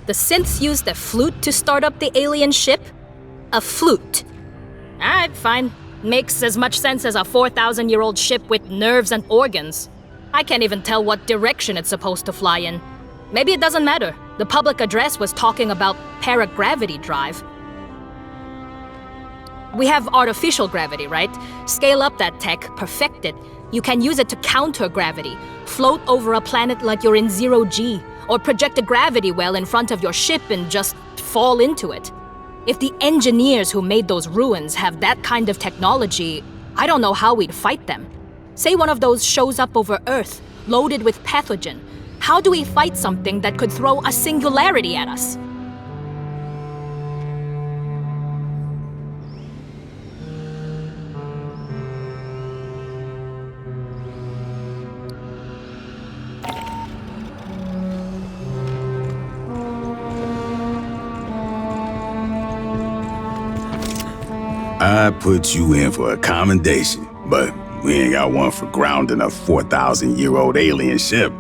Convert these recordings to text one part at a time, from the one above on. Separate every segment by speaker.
Speaker 1: The synths used a flute to start up the alien ship? A flute. Alright, fine. Makes as much sense as a 4,000-year-old ship with nerves and organs. I can't even tell what direction it's supposed to fly in. Maybe it doesn't matter. The public address was talking about paragravity drive. We have artificial gravity, right? Scale up that tech, perfect it. You can use it to counter gravity, float over a planet like you're in 0G, or project a gravity well in front of your ship and just fall into it. If the engineers who made those ruins have that kind of technology, I don't know how we'd fight them. Say one of those shows up over Earth, loaded with pathogen. How do we fight something that could throw a singularity at us?
Speaker 2: I put you in for a commendation, but we ain't got one for grounding a 4,000-year-old alien ship.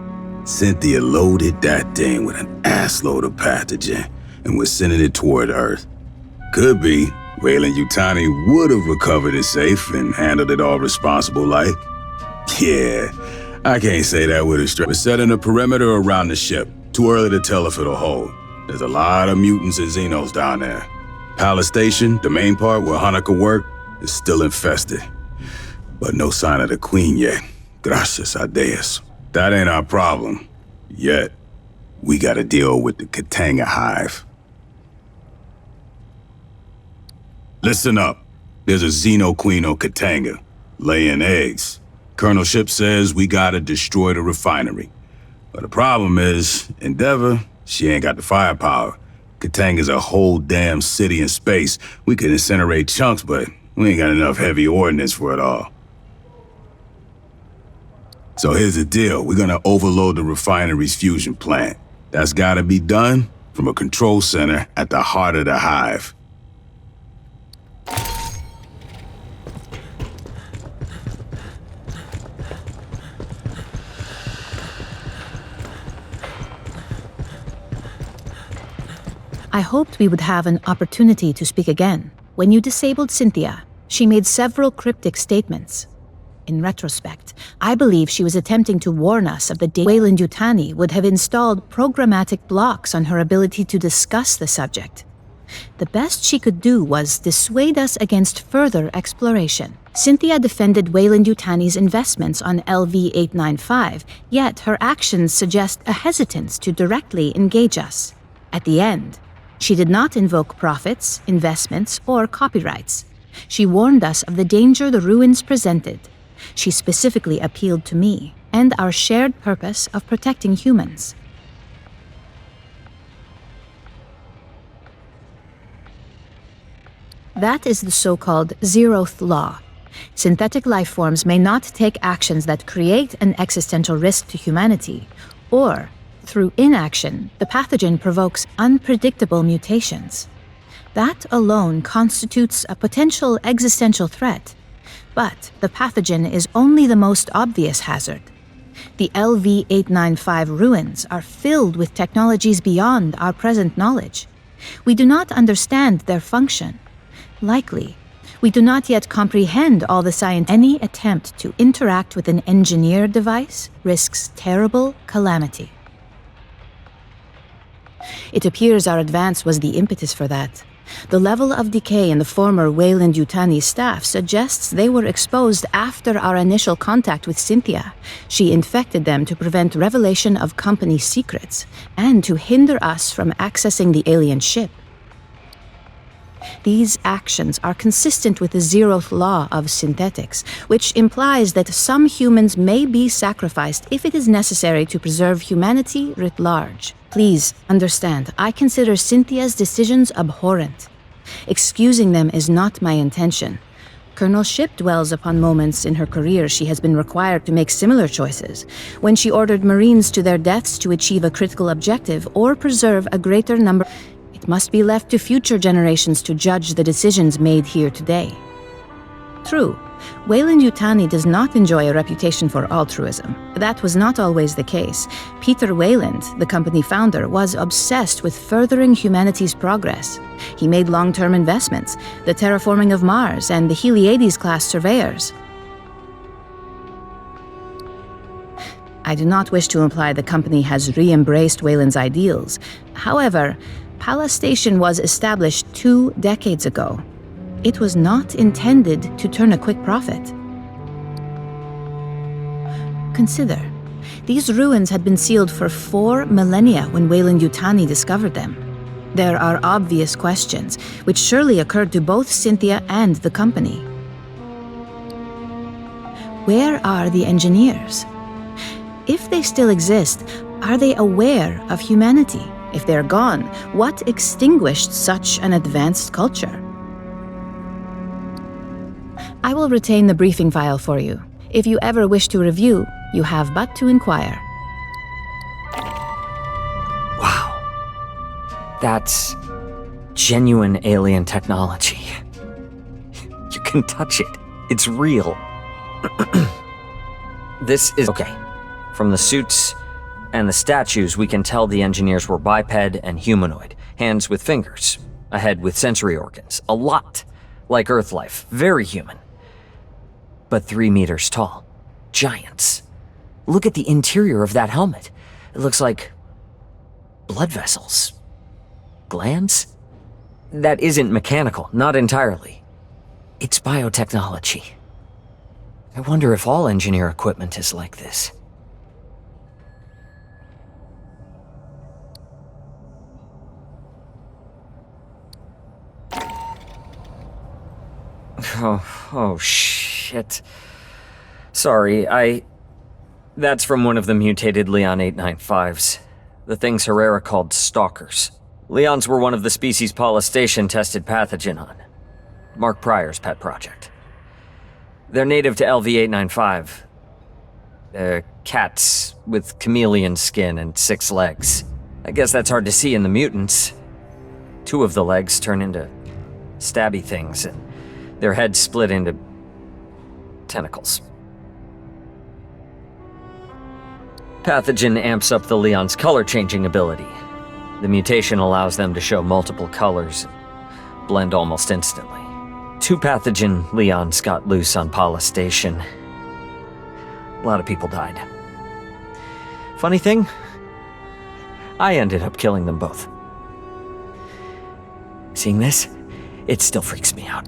Speaker 2: Cynthia loaded that thing with an assload of pathogen and was sending it toward Earth. Could be Weyland-Yutani would have recovered it safe and handled it all responsible like. Yeah, I can't say that with a straight. We're setting a perimeter around the ship. Too early to tell if it'll hold. There's a lot of mutants and Xenos down there. Palace Station, the main part where Hanukkah worked, is still infested. But no sign of the Queen yet. Gracias a Dios. That ain't our problem. Yet. We gotta deal with the Katanga hive. Listen up. There's a Xeno Queen on Katanga, laying eggs. Colonel Ship says we gotta destroy the refinery. But the problem is, Endeavor, she ain't got the firepower. Katanga's a whole damn city in space. We could incinerate chunks, but we ain't got enough heavy ordnance for it all. So here's the deal. We're gonna overload the refinery's fusion plant. That's gotta be done from a control center at the heart of the hive.
Speaker 3: I hoped we would have an opportunity to speak again. When you disabled Cynthia, she made several cryptic statements. In retrospect, I believe she was attempting to warn us of the day Weyland-Yutani would have installed programmatic blocks on her ability to discuss the subject. The best she could do was dissuade us against further exploration. Cynthia defended Weyland-Yutani's investments on LV-895, yet her actions suggest a hesitance to directly engage us. At the end, she did not invoke profits, investments, or copyrights. She warned us of the danger the ruins presented. She specifically appealed to me and our shared purpose of protecting humans. That is the so-called zeroth law. Synthetic life forms may not take actions that create an existential risk to humanity, or through inaction, the pathogen provokes unpredictable mutations. That alone constitutes a potential existential threat. But the pathogen is only the most obvious hazard. The LV-895 ruins are filled with technologies beyond our present knowledge. We do not understand their function. Likely, we do not yet comprehend all the science. Any attempt to interact with an engineered device risks terrible calamity. It appears our advance was the impetus for that. The level of decay in the former Weyland-Yutani staff suggests they were exposed after our initial contact with Cynthia. She infected them to prevent revelation of company secrets and to hinder us from accessing the alien ship. These actions are consistent with the zeroth law of synthetics, which implies that some humans may be sacrificed if it is necessary to preserve humanity writ large. Please understand, I consider Cynthia's decisions abhorrent. Excusing them is not my intention. Colonel Ship dwells upon moments in her career she has been required to make similar choices, when she ordered Marines to their deaths to achieve a critical objective or preserve a greater number. It must be left to future generations to judge the decisions made here today. True, Weyland-Yutani does not enjoy a reputation for altruism. That was not always the case. Peter Weyland, the company founder, was obsessed with furthering humanity's progress. He made long-term investments, the terraforming of Mars and the Heliades-class surveyors. I do not wish to imply the company has re-embraced Weyland's ideals. However, Pala Station was established 2 decades ago. It was not intended to turn a quick profit. Consider, these ruins had been sealed for 4 millennia when Weyland-Yutani discovered them. There are obvious questions, which surely occurred to both Cynthia and the company. Where are the engineers? If they still exist, are they aware of humanity? If they're gone, what extinguished such an advanced culture? I will retain the briefing file for you. If you ever wish to review, you have but to inquire.
Speaker 4: Wow. That's genuine alien technology. You can touch it. It's real. This is okay. From the suits and the statues, we can tell the engineers were biped and humanoid. Hands with fingers. A head with sensory organs. A lot like Earth life. Very human. But 3 meters tall. Giants. Look at the interior of that helmet. It looks like blood vessels. Glands? That isn't mechanical, not entirely. It's biotechnology. I wonder if all engineer equipment is like this. Oh shit. Sorry, That's from one of the mutated Leon 895s. The things Herrera called stalkers. Leons were one of the species Paula Station tested pathogen on. Mark Pryor's pet project. They're native to LV-895. They're cats with chameleon skin and 6 legs. I guess that's hard to see in the mutants. 2 of the legs turn into stabby things, and their heads split into tentacles. Pathogen amps up the Leon's color-changing ability. The mutation allows them to show multiple colors and blend almost instantly. 2 pathogen Leons got loose on Pala Station. A lot of people died. Funny thing, I ended up killing them both. Seeing this, it still freaks me out.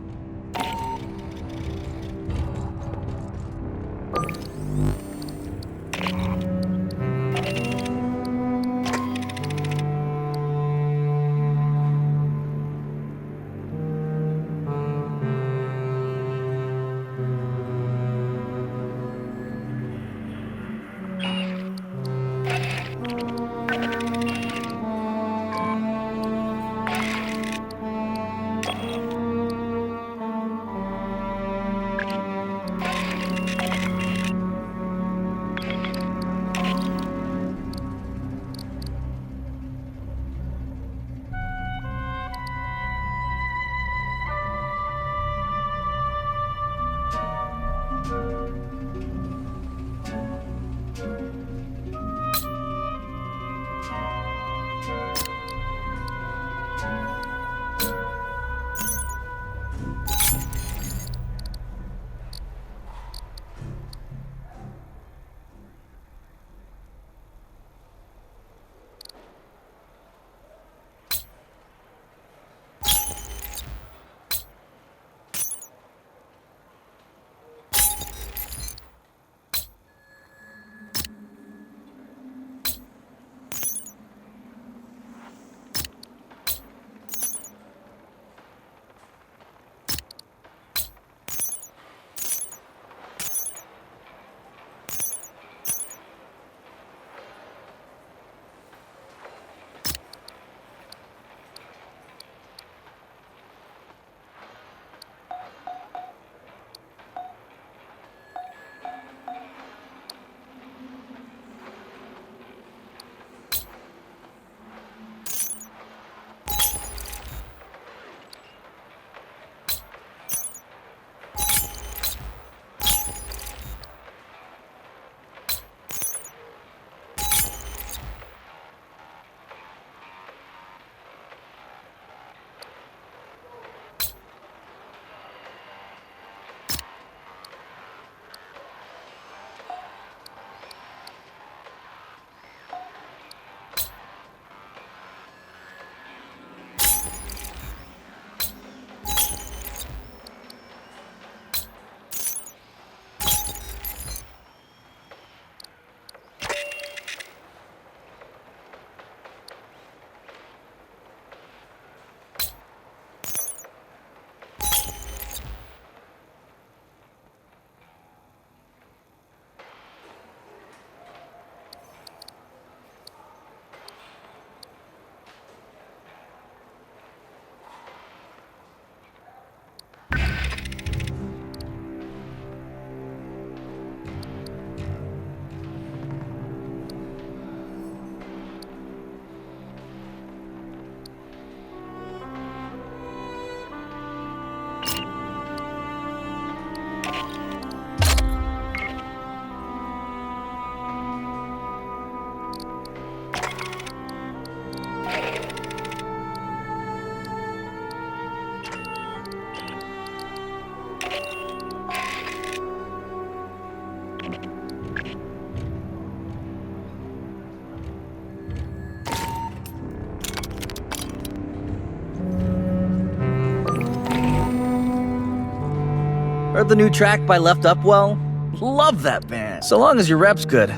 Speaker 5: Heard the new track by Left Upwell? Love that band. So long as your rep's good,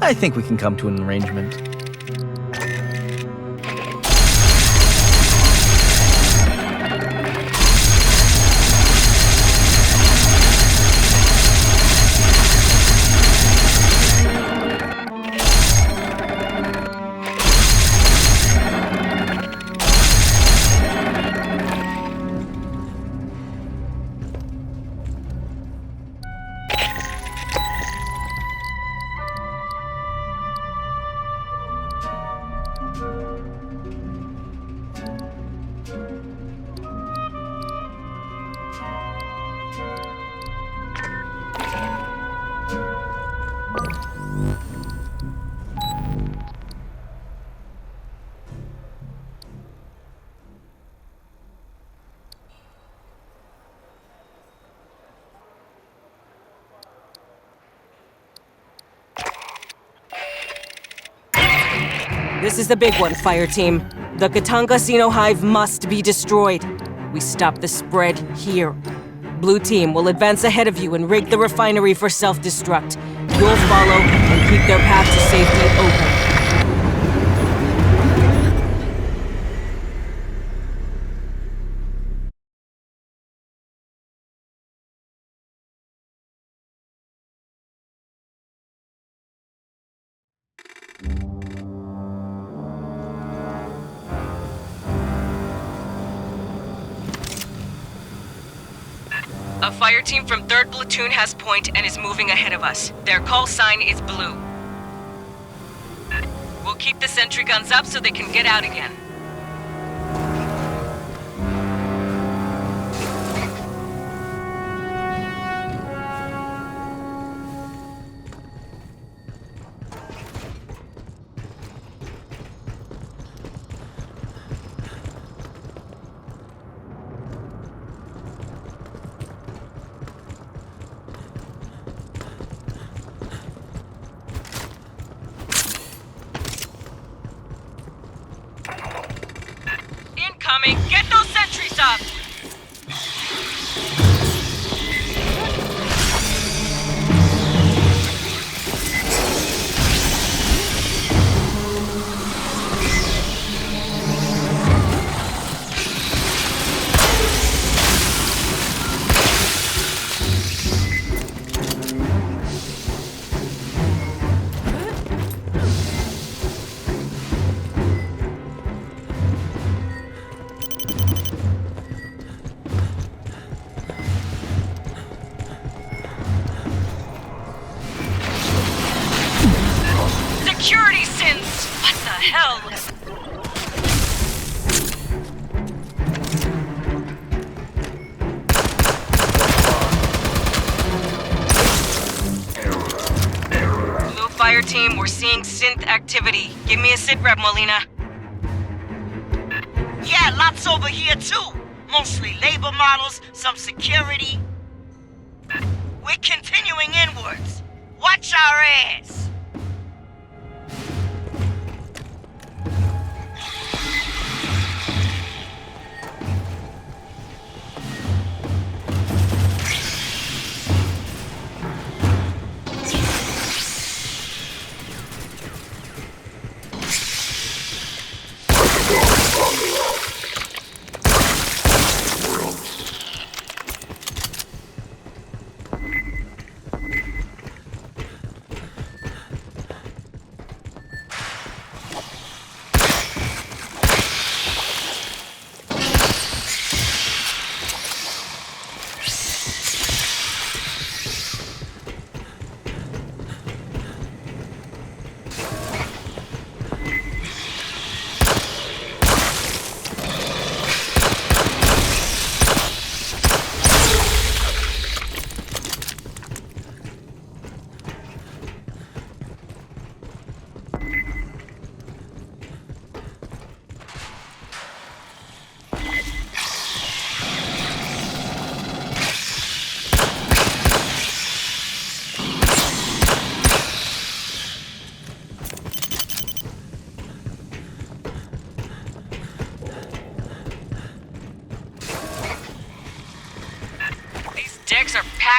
Speaker 5: I think we can come to an arrangement.
Speaker 6: This is the big one, Fireteam. The Katanga Xeno Hive must be destroyed. We stop the spread here. Blue Team will advance ahead of you and rig the refinery for self-destruct. You'll follow and keep their path to safety open. A fire team from 3rd Platoon has point and is moving ahead of us. Their call sign is blue. We'll keep the sentry guns up so they can get out again. Incoming! Get those sentries up! Security sins! What the hell? Blue Fire Team, we're seeing synth activity. Give me a sit rep, Molina.
Speaker 7: Yeah, lots over here too. Mostly labor models, some security. We're continuing inwards. Watch our ass.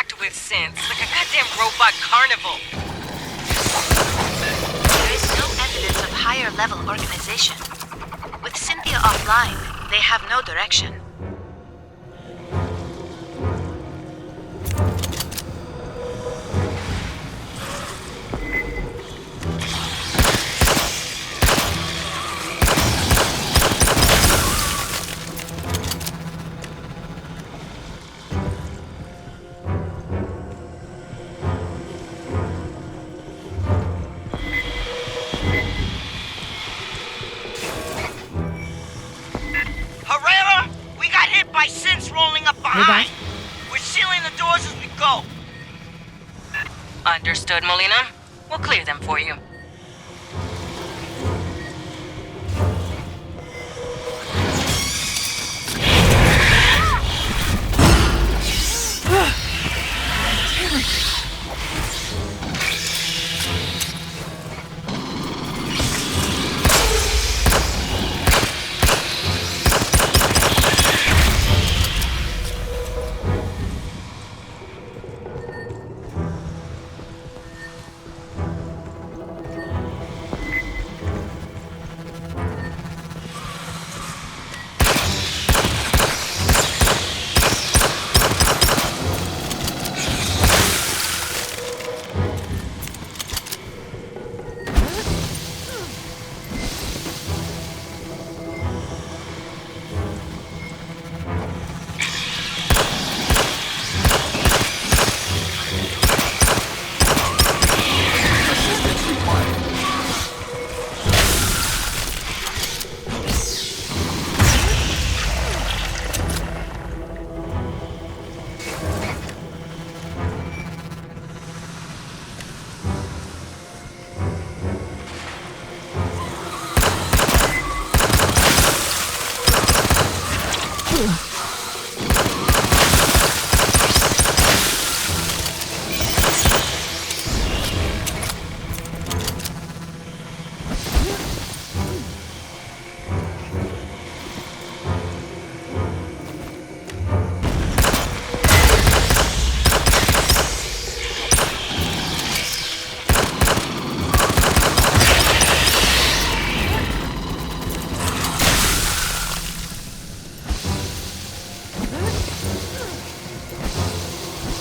Speaker 6: packed with synths, like a goddamn robot carnival.
Speaker 3: There is no evidence of higher level organization. With Cynthia offline, they have no direction.
Speaker 7: By synths rolling up behind. We're sealing the doors as we go.
Speaker 6: Understood, Molina. We'll clear them for you.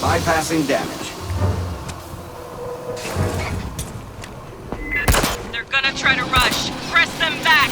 Speaker 8: Bypassing damage.
Speaker 6: They're gonna try to rush. Press them back!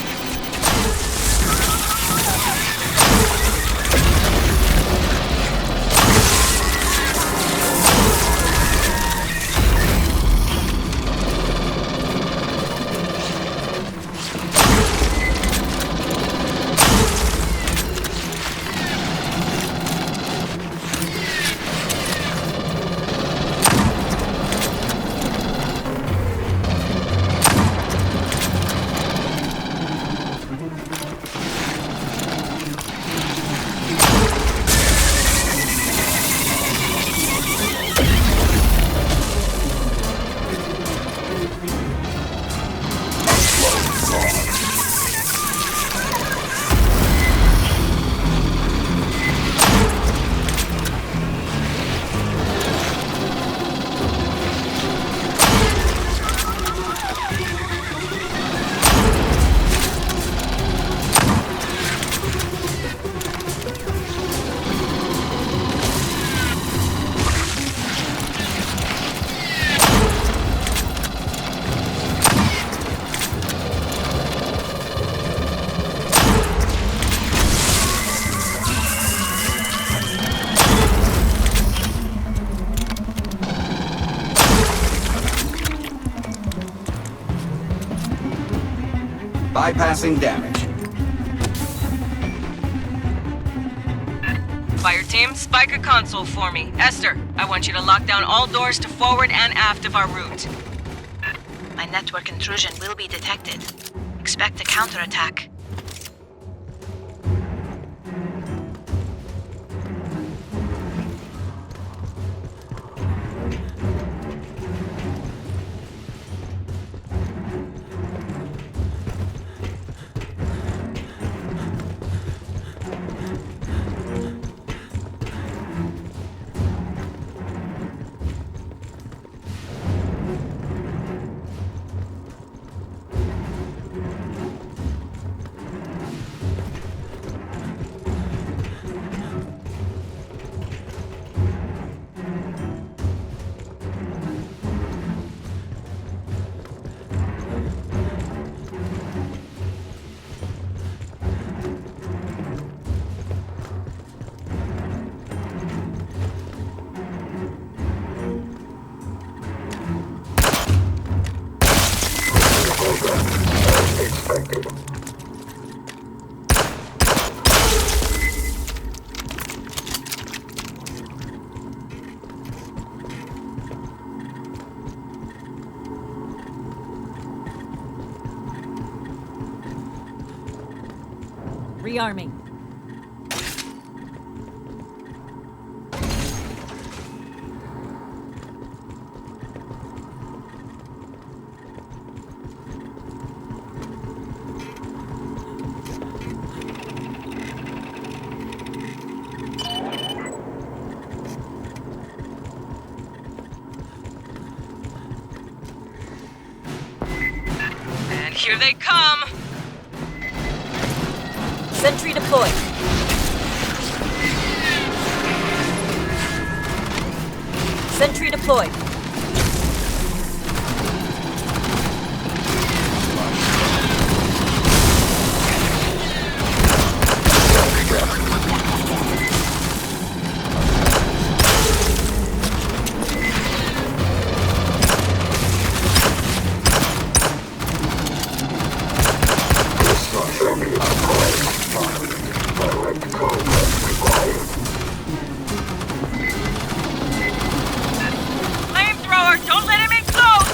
Speaker 8: Bypassing damage.
Speaker 6: Fireteam, spike a console for me. Esther, I want you to lock down all doors to forward and aft of our route.
Speaker 3: My network intrusion will be detected. Expect a counterattack.
Speaker 1: Rearming.
Speaker 6: And here they come!
Speaker 1: Sentry deployed. Sentry deployed.
Speaker 6: Flamethrower! Don't let him explode!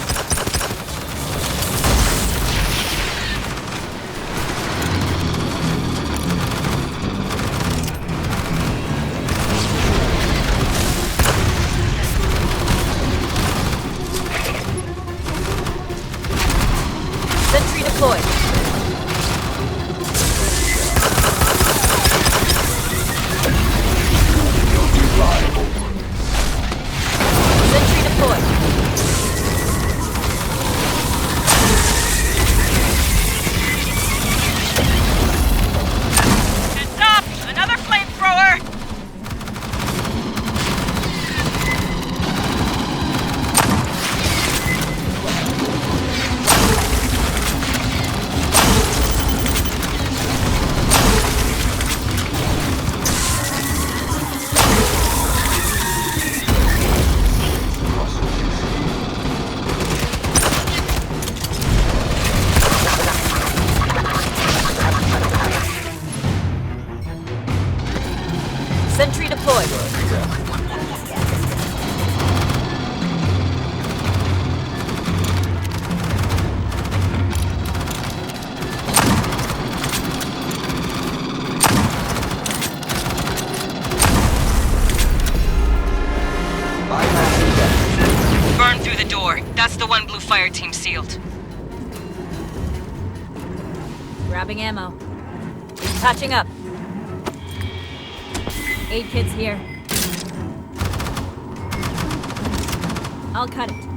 Speaker 1: Sentry deployed. Sentry deployed.
Speaker 6: Heads up! Another flamethrower!
Speaker 1: Sentry deployed.
Speaker 8: Bypassing damage.
Speaker 6: Burn through the door. That's the one blue fire team sealed.
Speaker 1: Grabbing ammo. Patching up. Aid kit's here. I'll cut it.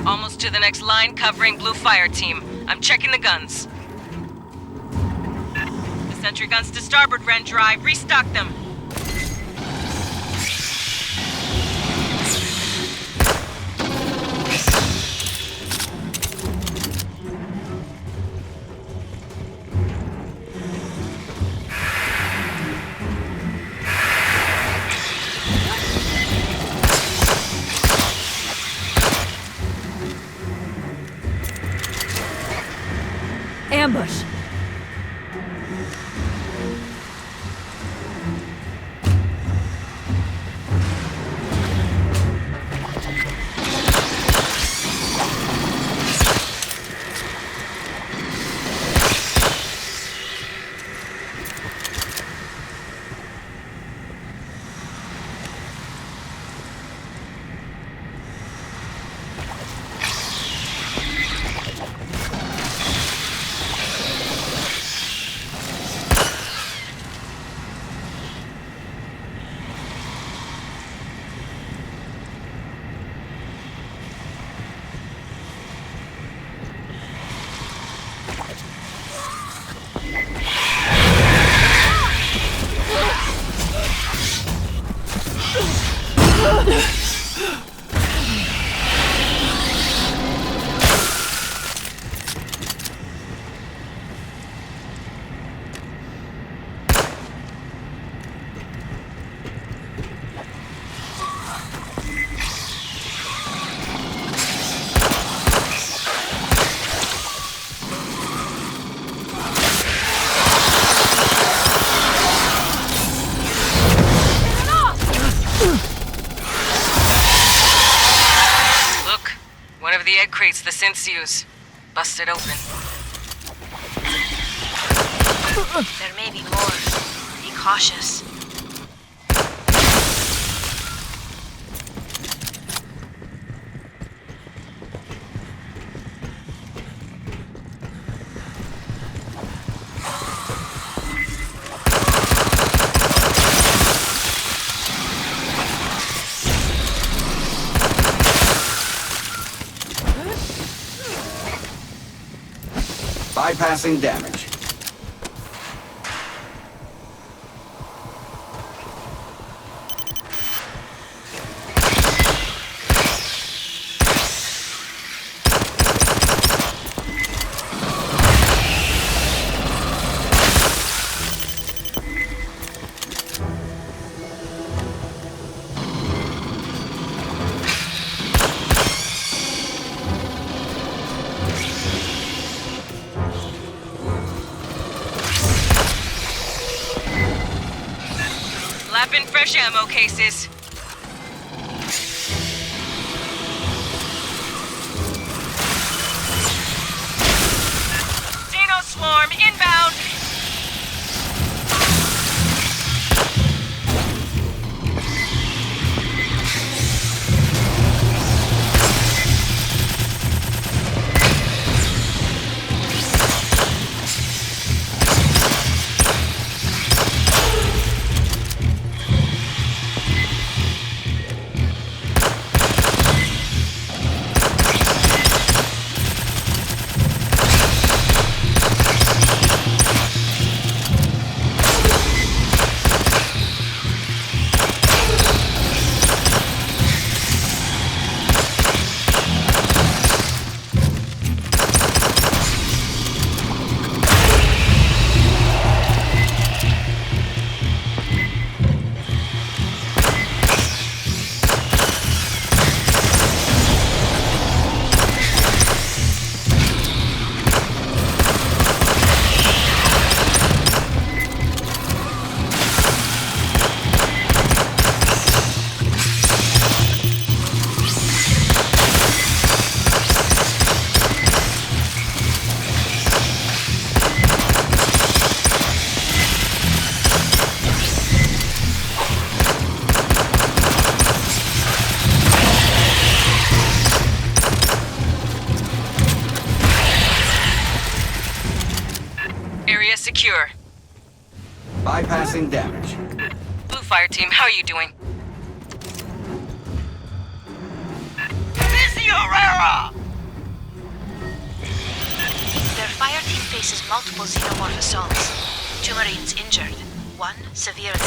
Speaker 6: Almost to the next line, covering blue fire team. I'm checking the guns. The sentry guns to starboard, Ren Drive. Restock them.
Speaker 1: Ambush.
Speaker 6: ensues. Bust it open.
Speaker 9: There may be more. Be cautious.
Speaker 8: Bypassing damage.
Speaker 6: Lapping fresh ammo cases. Xeno swarm inbound. Area secure.
Speaker 8: Bypassing damage.
Speaker 6: Blue Fireteam, how are you doing?
Speaker 7: Busy Herrera!
Speaker 9: Their fireteam faces multiple xenomorph assaults. 2 Marines injured. 1 severely.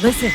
Speaker 6: Listen.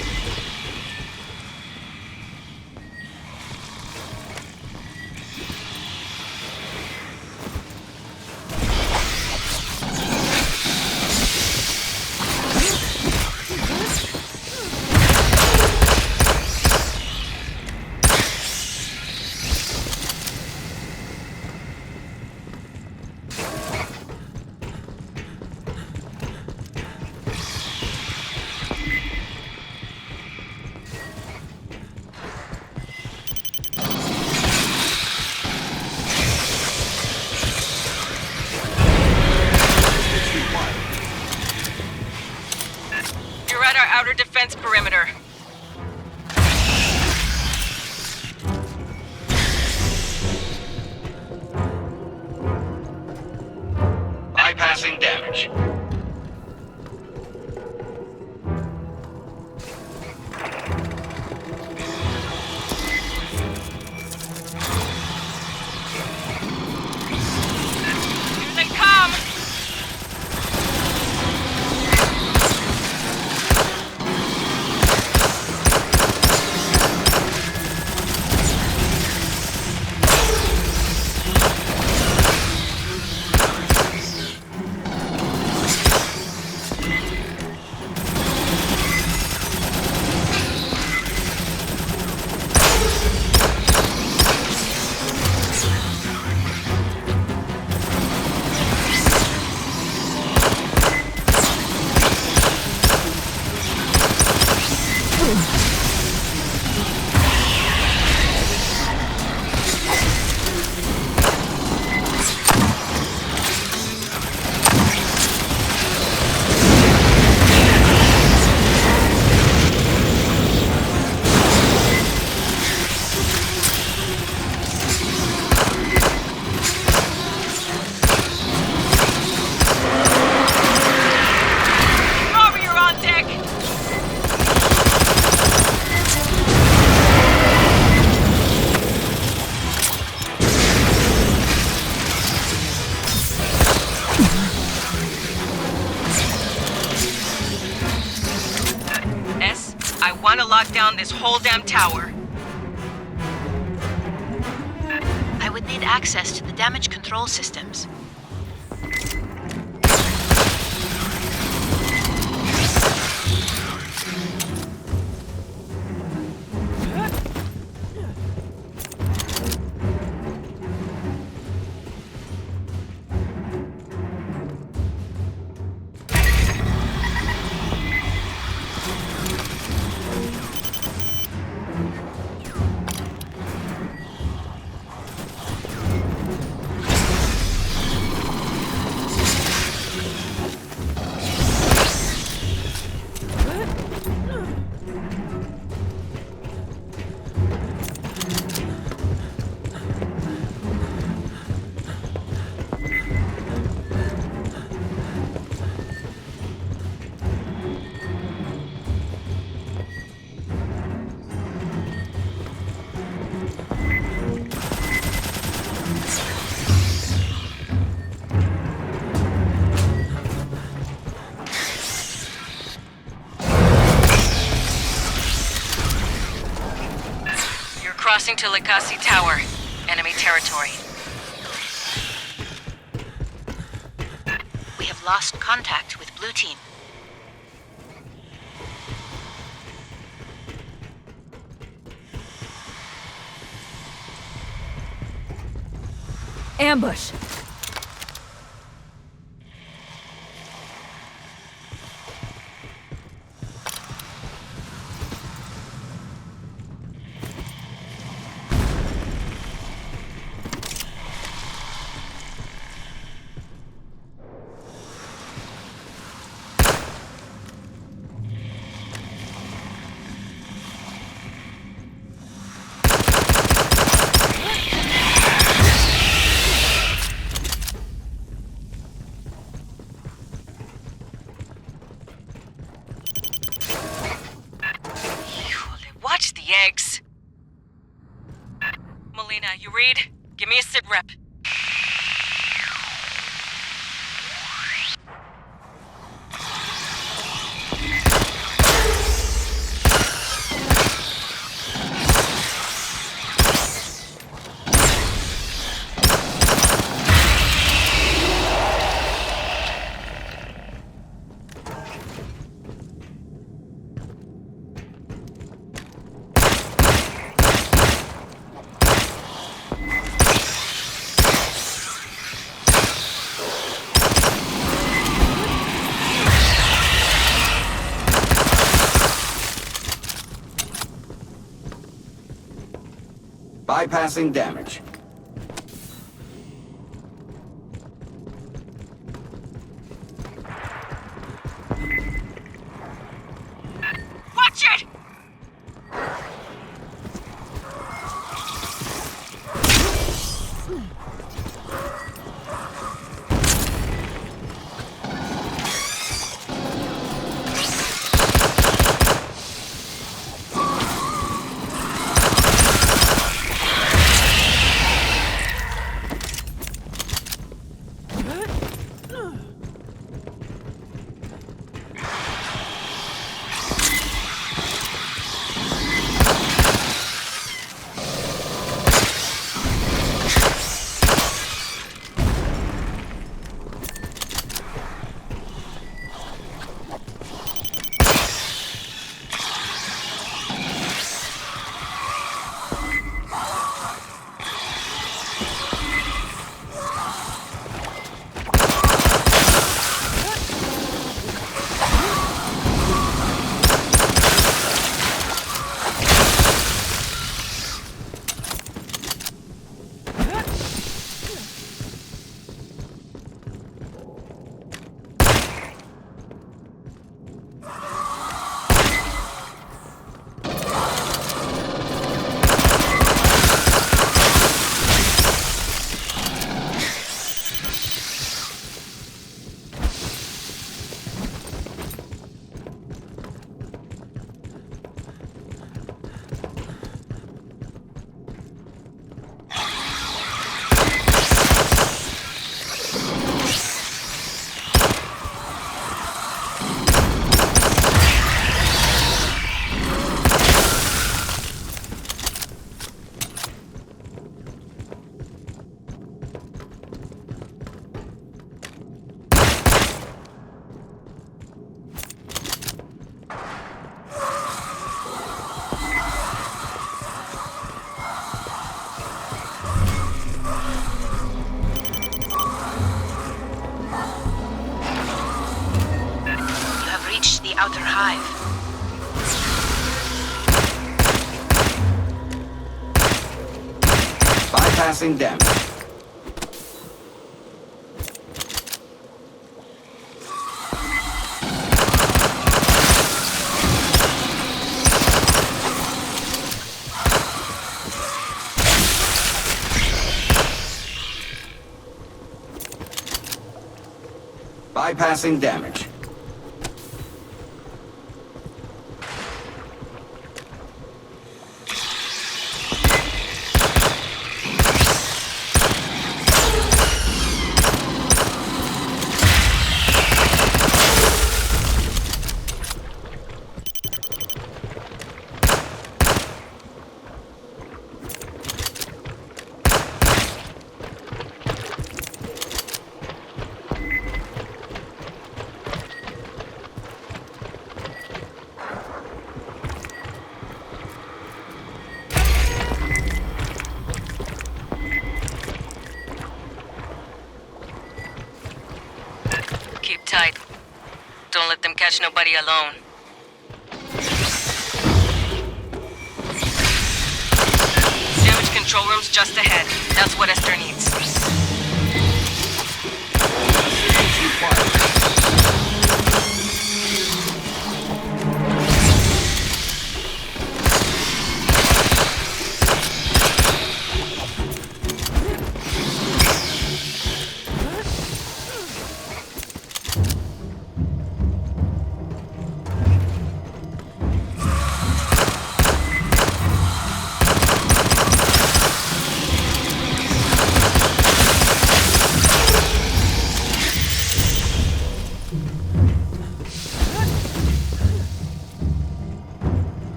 Speaker 8: Bypassing damage.
Speaker 6: Here they come! Lock down this whole damn tower.
Speaker 9: I would need access to the damage control systems.
Speaker 6: Crossing to Lekasi Tower. Enemy territory.
Speaker 9: We have lost contact with Blue Team.
Speaker 1: Ambush!
Speaker 6: Watch the eggs. Melina, you read? Give me a sit rep.
Speaker 8: Bypassing damage.
Speaker 6: Watch it!
Speaker 9: outer hive.
Speaker 8: Bypassing damage. Bypassing damage.
Speaker 6: Keep tight. Don't let them catch nobody alone. Damage control room's just ahead. That's what Esther needs.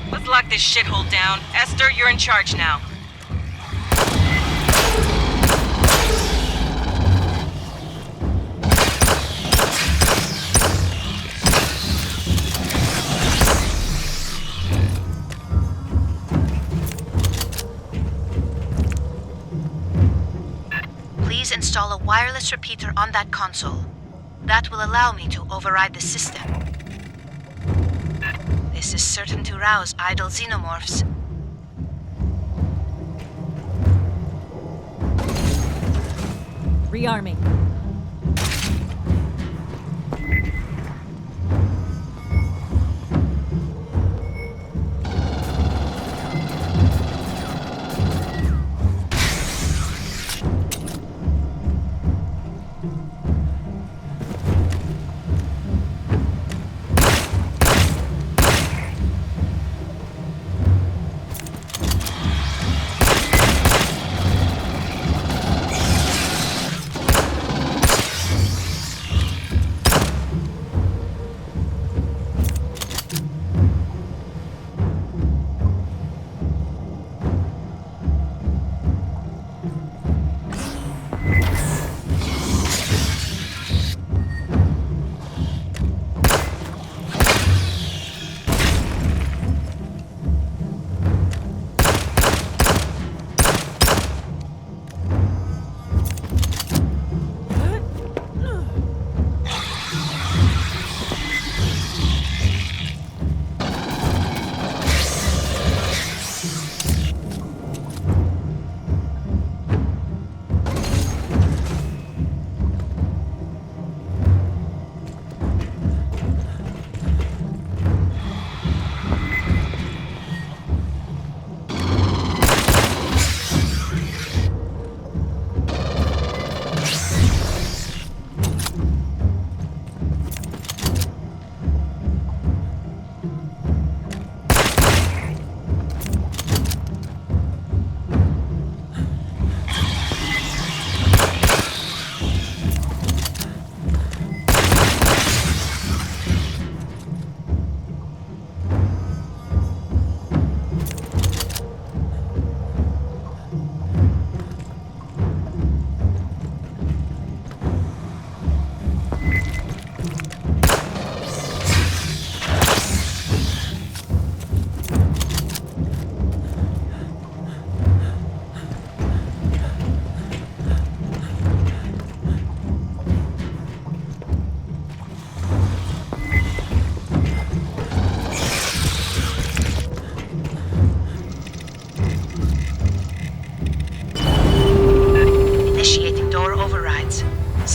Speaker 6: Let's lock this shithole down. Esther, you're in charge now.
Speaker 9: Please install a wireless repeater on that console. That will allow me to override the system. This is certain to rouse idle xenomorphs.
Speaker 1: Rearming.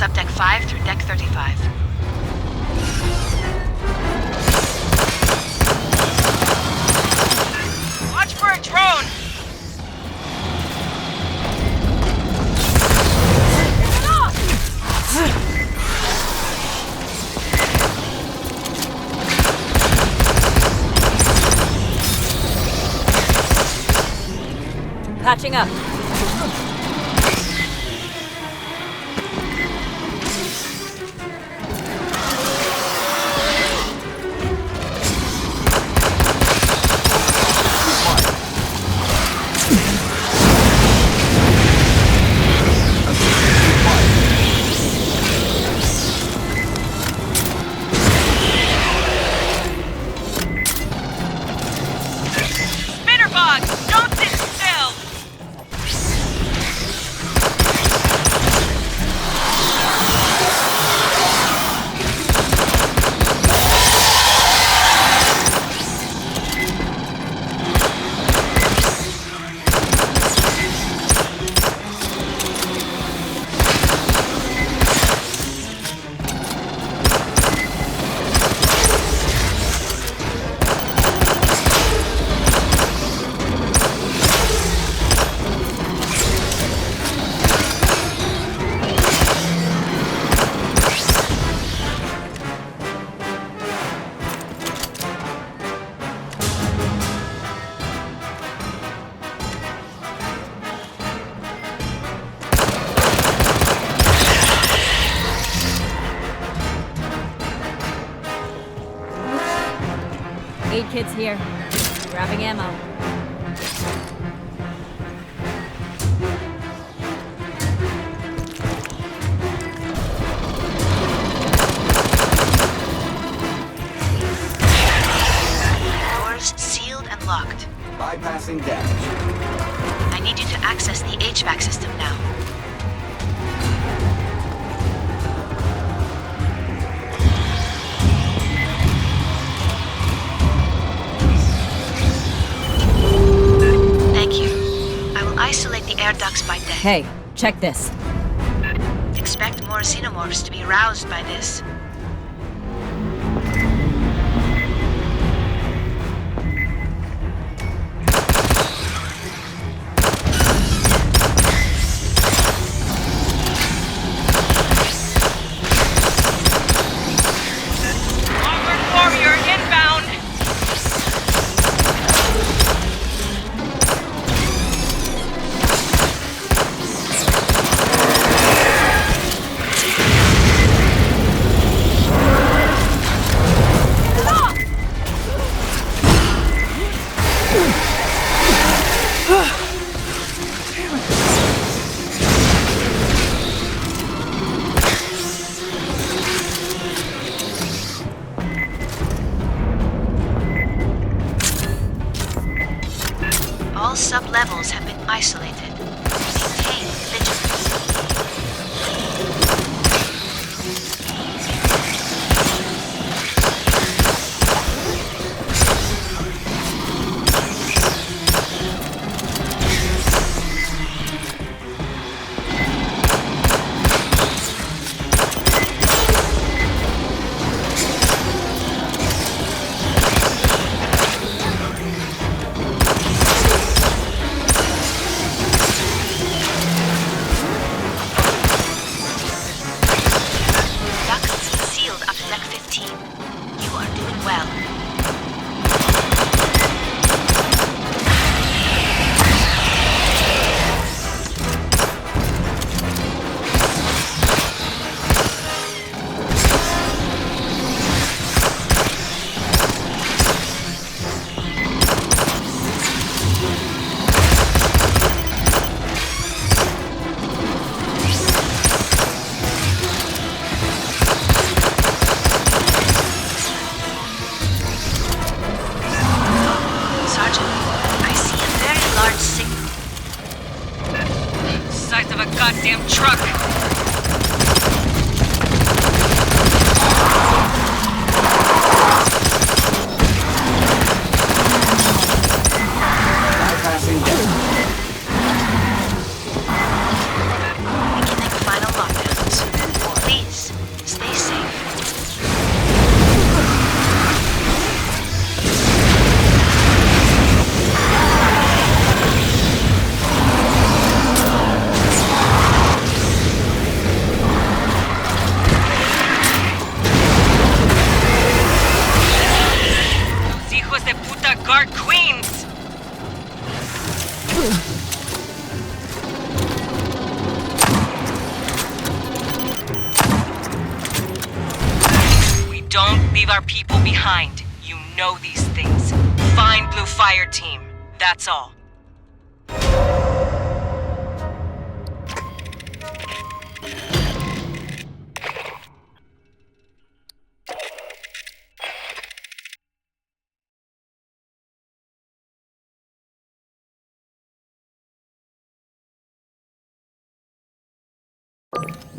Speaker 9: subdeck 5 through deck 35.
Speaker 7: Watch for a drone!
Speaker 1: Patching up.
Speaker 7: Spinnerbug! Don't sit still!
Speaker 1: Aid kits here. Grabbing ammo.
Speaker 9: Doors sealed and locked.
Speaker 8: Bypassing damage.
Speaker 9: I need you to access the HVAC system now. Thank you. I will isolate the air ducts by deck.
Speaker 1: Hey, check this.
Speaker 9: Expect more xenomorphs to be roused by this.
Speaker 7: Onward warrior inbound!
Speaker 9: All sub-levels have been isolated. Maintain vigilance. Ducts sealed up to deck 15. You are doing well. Sergeant, I see a very large signal.
Speaker 7: Size of a goddamn truck!
Speaker 8: Bypassing damage.
Speaker 9: Beginning final lockdowns.
Speaker 6: leave our people behind. You know these things. Find Blue Fireteam. That's all.
Speaker 3: You